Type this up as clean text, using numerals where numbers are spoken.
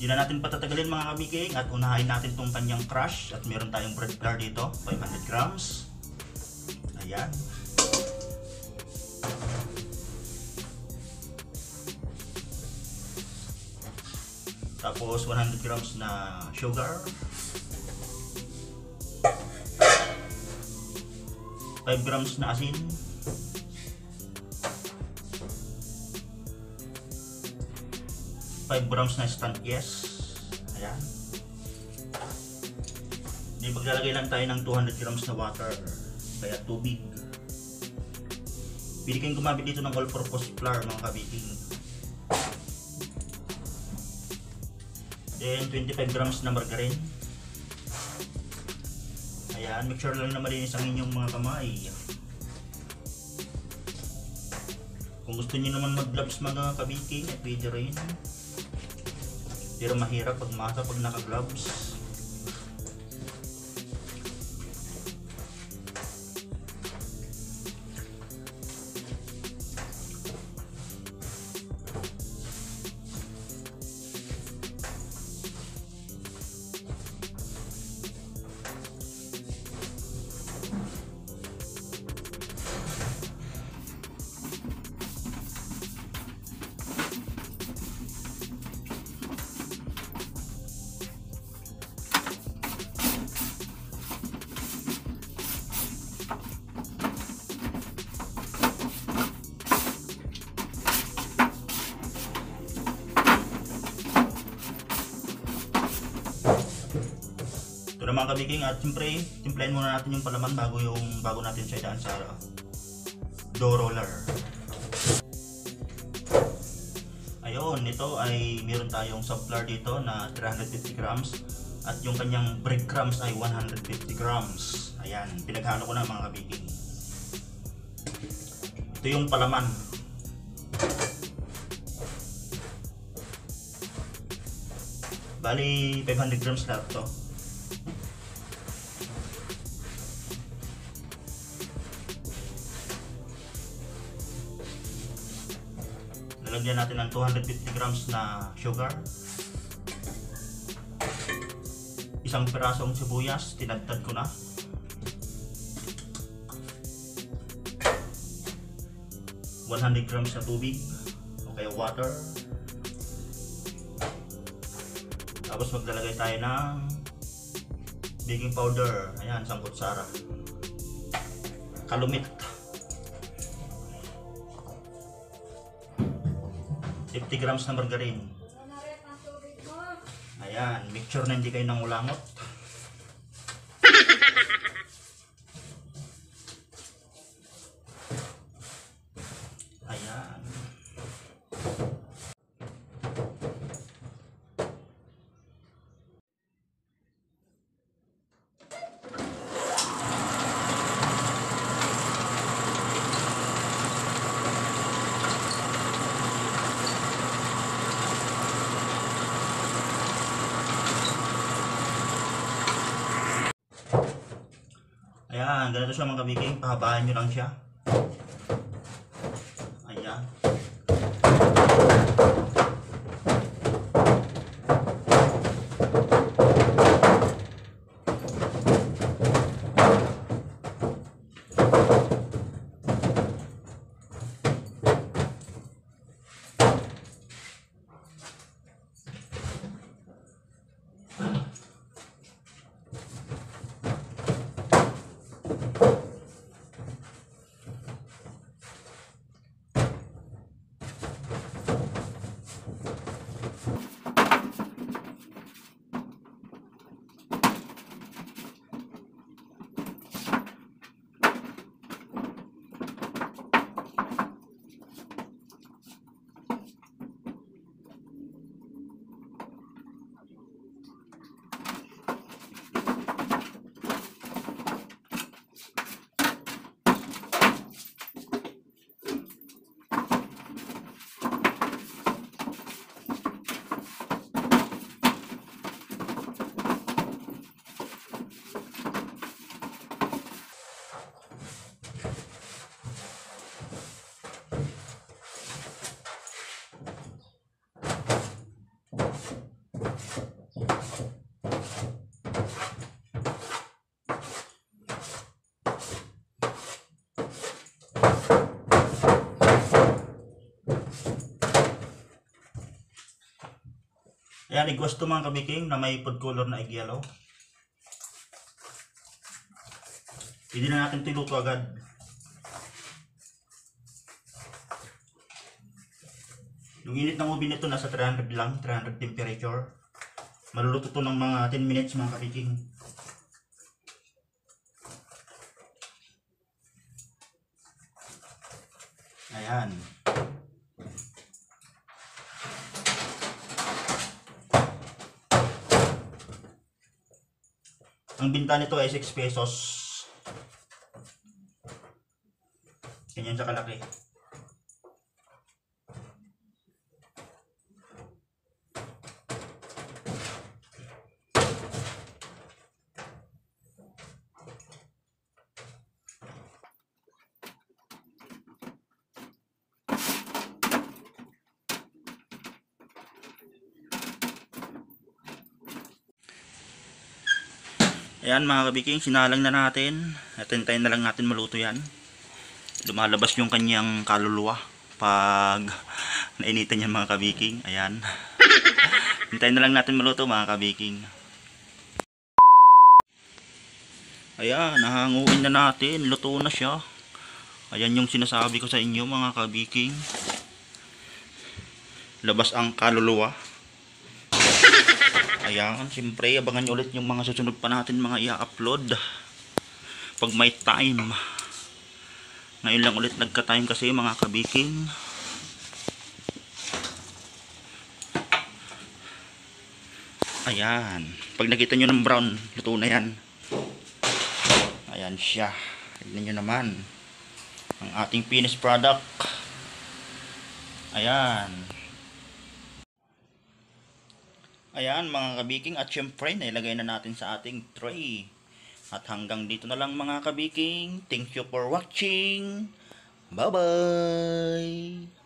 Hindi na natin patatagalin mga kabiking at unahin natin itong kanyang crush. At meron tayong bread flour dito, 500 grams. Ayan. Tapos 100 grams na sugar. 5 grams na asin. 5 grams na instant yes. Ayan. Maglalagay lang tayo ng 200 grams na water. Kaya tubig. Pili kayong gumamit dito ng all-purpose flour mga kabiking. Then 25 grams na margarine. Ayan, make sure lang na malinis ang inyong mga kamay. Kung gusto niyo naman mag-gloves mga kabiking, pwede rin. Pero mahirap pagmasa pag naka-gloves. Ito na mga kabiking, at siyempre timplahin muna natin yung palaman bago natin siya idaan sa dough roller. Ayun, ito ay meron tayong soft flour dito na 350 grams at yung kanyang breadcrumbs ay 150 grams. Ayan, pinaghalo ko na mga kabiking. Ito yung palaman. Bali 500 grams lahat to. Lalagyan natin ng 250 grams na sugar. Isang pirasong sibuyas, tinadtad ko na. $100 grams na tubig o kaya water. Tapos maglalagay tayo ng baking powder. Ayan, isang kutsara. Kalumit. 50 grams na margarine. Ayan, make sure na hindi kayo nangulangot. Ayan. Ayan, ganito siya mga kabiking, pahabaan nyo lang siya. Ayan. Ayan, i-gusto mga kabiking na may food color na egg yellow. Pwede na natin tiluto agad. Yung init ng oven nito nasa 300 lang, 300 temperature. Maluluto to ng mga 10 minutes mga kabiking. Ayan. Ang binta nito ay 6 pesos. Ganyan sa kalaki. Ayan mga kabiking, sinalang na natin. At hintayin na lang natin maluto yan. Lumalabas yung kanyang kaluluwa pag nainitan yan mga kabiking. Ayan. Hintayin na lang natin maluto mga kabiking. Ayan, nahanguin na natin. Luto na siya. Ayan yung sinasabi ko sa inyo mga kabiking. Labas ang kaluluwa. Ayan, siyempre abangan nyo ulit yung mga susunod pa natin mga i-upload pag may time. Ngayon lang ulit nagka-time kasi mga kabiking. Ayan, pag nakita nyo ng brown, luto na yan. Ayan siya. Tignan nyo naman ang ating finished product. Ayan. Ayan mga kabiking, at syempre nailagay na natin sa ating tray. At hanggang dito na lang mga kabiking. Thank you for watching. Bye bye.